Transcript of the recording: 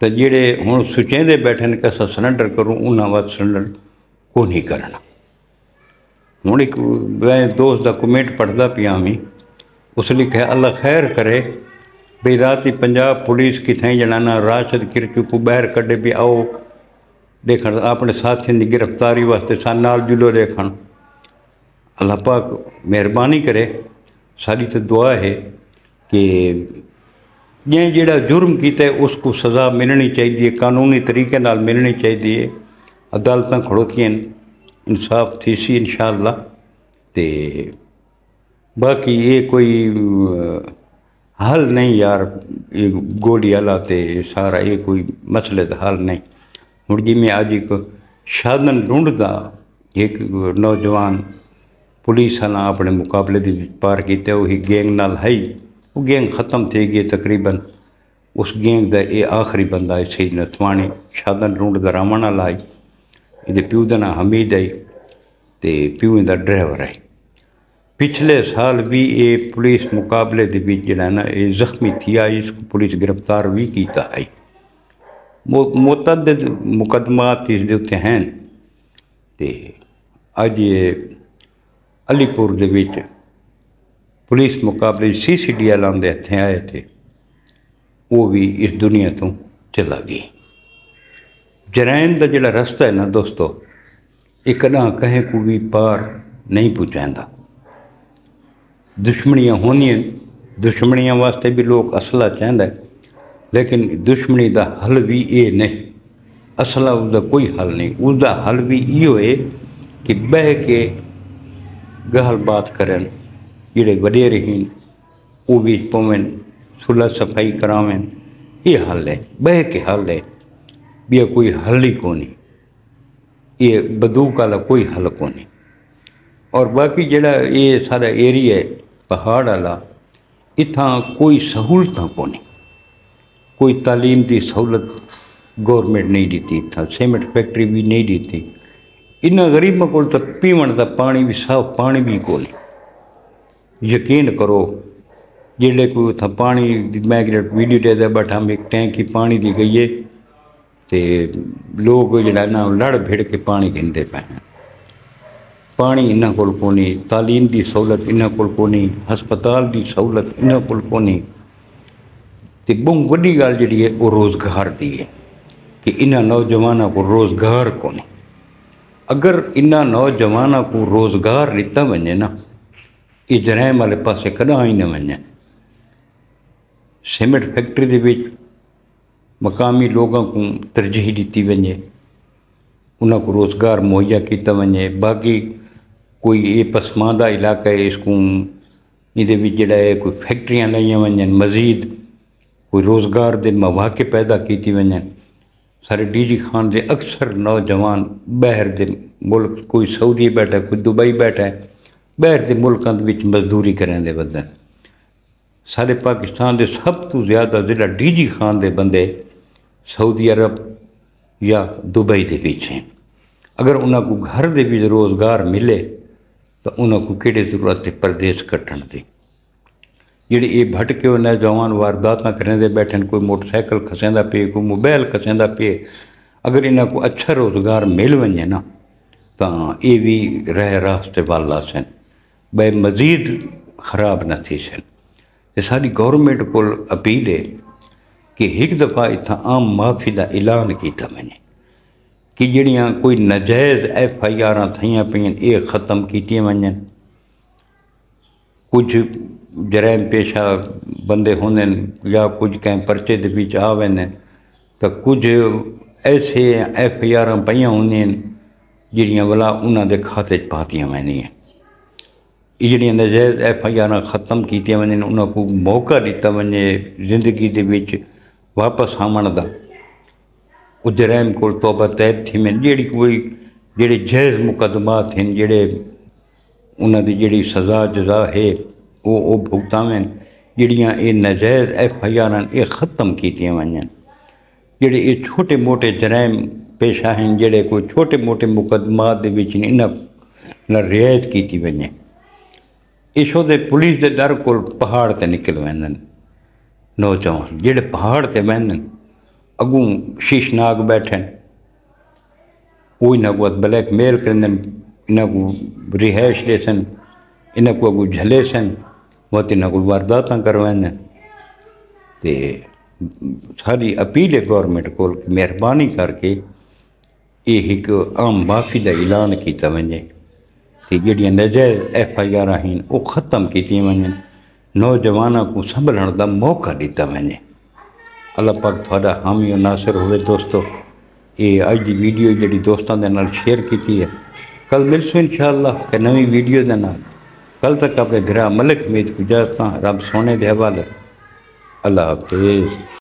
تو جڑے ہوں سچیندے بیٹھے کہ اصل سرنڈر کروں انہوں وقت سرنڈر کو نہیں کرنا۔ ہوں ایک میں دوست کا کمنٹ پڑھتا پیا میں، اس لکھا اللہ خیر کرے بھئی رات پنجاب پولیس کتھیں جنانا راشد کرکو کو باہر کڈے بھی آؤ دیکھن اپنے ساتھیوں کی گرفتاری واسطے سان نال جلو دیکھن۔ اللہ پاک مہربانی کرے، ساری تو دعا ہے کہ یہ جڑا جرم کیتا ہے اس کو سزا ملنی چاہیے، قانونی طریقے نال ملنی چاہیے، عدالتاں کھڑوتیاں انصاف تھی سی انشاءاللہ۔ تے باقی یہ کوئی حل نہیں یار، یہ گولی والا تے سارا یہ کوئی مسئلے کا حل نہیں۔ ہوں جی میں اج ایک شادن ڈھونڈ دا ایک نوجوان پولیس والا اپنے مقابلے دی پار کیتے، وہی گینگ نال ہے، وہ گینگ ختم تھی گئی تقریباً، اس گینگ دا یہ آخری بندہ ہے سید نتوانی شادن ڈھونڈ دا رامن والا ہے، یہ پیو دا نام حمید ہے تے پیو دا ڈرائیور ہے۔ پچھلے سال بھی یہ پولیس مقابلے دے بھی جڑا نا یہ زخمی تھی آئی، اس کو پولیس گرفتار بھی کیتا ہے۔ متعدد مقدمات اس دے اتنے ہیں تے اج یہ علی پور دے وچ پولیس مقابلے CCD والوں دے ہتھیں آئے تھے، وہ بھی اس دنیا تو چلا گئی۔ جرائم دا جڑا رستہ ہے نا دوستو، ایک نہ کہیں کو بھی پار نہیں پہنچائندا۔ دشمنیاں ہونیاں، دشمنیاں واسطے بھی لوگ اسلحہ چاہتا ہے، لیکن دشمنی دا حل بھی یہ نہیں، اسلحہ اس دا کوئی حل نہیں۔ اس دا حل بھی یہ ہے کہ بہ کے گال بات کرن، جڑے وڈیر ہیں وہ بھی پویں صلح صفائی کراویں، یہ حل ہے، بہ کے حل ہے، بھی کوئی حل ہی کونی، یہ بدوق والا کوئی حل کونی۔ اور باقی جڑا یہ سارا ایریا ہے پہاڑ والا، اتھاں کوئی سہولتاں کونی، کوئی تعلیم دی سہولت گورنمنٹ نہیں دیتی، اتھاں سیمنٹ فیکٹری بھی نہیں دیتی، انہاں غریباں کو تو پیون دا پانی بھی صاف پانی بھی کونی۔ یقین کرو جڑے کوئی اتھاں پانی دی میگریٹ ویڈیو دے دے بیٹھا میں ایک ٹینکی پانی دی گئی ہے تے لوگ جڑا نا لڑ بھیڑ کے پانی گھندے پے ہیں۔ پانی انہاں کول کونی، تعلیم دی سہولت انہاں کول کونی، ہسپتال دی سہولت انہاں کول کونی، تے بہت وڈی گل جڑی ہے وہ روزگار دی ہے کہ انہاں نوجواناں کو روزگار کونی۔ اگر انہاں نوجواناں کو روزگار لتا ونجے نا، یہ جرائم والے پاسے کداں ہی نہ ونجے۔ سیمنٹ فیکٹری دے وچ مقامی لوگوں کو ترجیح دیتی ونجے، انہاں کو روزگار مہیا کیتا ونجے۔ باقی کوئی یہ پسماندہ علاقہ ہے، اس کو یہ بھی جڑا ہے کوئی فیکٹریاں لائیاں ونجن، مزید کوئی روزگار دے مواقع پیدا کیتی ونجن۔ سارے DG خان دے اکثر نوجوان باہر دے ملک، کوئی سعودی بیٹھا ہے، کوئی دبئی بیٹھا ہے، باہر دے ملکاں دے وچ مزدوری کرن دے بدن۔ سارے پاکستان دے سب تو زیادہ جڑا DG خان دے بندے سعودی عرب یا دبئی دے وچ ہیں۔ اگر انہاں کو گھر دے وچ روزگار ملے تو انہاں کو کیڑے ضرورت ہے پردیس کٹن دی۔ جڑے یہ بھٹ کے نوجوان وارداتاں کرنے دے بیٹھن، کوئی موٹر سائیکل کھسیندا پے، کوئی موبائل کھسیندا پے، اگر انہاں کو اچھا روزگار مل ونجے نا تو یہ بھی راستے والا سن، بے مزید خراب نہ تھی سن۔ یہ ساری گورنمنٹ کو اپیل ہے کہ ایک دفعہ اتنا عام معافی دا اعلان کیتا میں نے کہ جڑیاں کوئی ناجائز FIR تھیاں پئیں یہ ختم کیتیاں ونجن۔ کچھ جرائم پیشہ بندے ہوندے یا کچھ کہیں پرچے دے وچ آ ویندے تو کچھ ایسے FIR پئیاں ہوندیاں جڑیاں والا انہاں دے کھاتے چ پاتیاں ویندیاں۔ یہ جڑیاں ناجائز FIR ختم کیتیاں ونجن، انہاں کو موقع دیتا ونجے زندگی دے وچ واپس آمن دا، وہ جرائم کو توبہ طیب تھی میں جڑی کوئی جڑے جائز مقدمات ہیں، جڑے انہاں دی جڑی سزا جزا ہے وہ بھگتاویں، جڑیاں یہ ناجائز FIR یہ ختم کیتیاں ونجن۔ جڑے یہ چھوٹے موٹے جرائم پیشہ ہیں، جڑے کوئی چھوٹے موٹے مقدمات دے وچ انہاں نہ رعایت کیتی ونجے، ایشو دے پولیس دے ڈر کول پہاڑ تے نکل ویندن نوجوان، جڑے پہاڑ تے ویندن اگوں شیشناگ بیٹھن، وہ انہوں کو بلیک میل کریں، انہوں کو رہائش دے سن، انہوں کو اگوں جھلے سن، وہ انہوں کو وارداتاں کروائیں۔ تے ساری اپیل ہے گورنمنٹ کو مہربانی کر کے یہ ایک عام معافی کا اعلان کیتا ونجے تے جڑیاں ناجائز FIR ہیں وہ ختم کیتی ونجن، نوجوانوں کو سنبھلن دا موقع دیتا ونجے۔ اللہ پاک تھوڑا حامی و ناصر ہوئے دوستو۔ یہ اج دی ویڈیو جڑی دوستاں دے نال شیئر کیتی ہے، کل ملسوں انشاءاللہ کہ نوی ویڈیو دے نال۔ کل تک اپنے بھرا ملک حمید کو اجازت، رب سونے دے حوالے۔ اللہ حافظ۔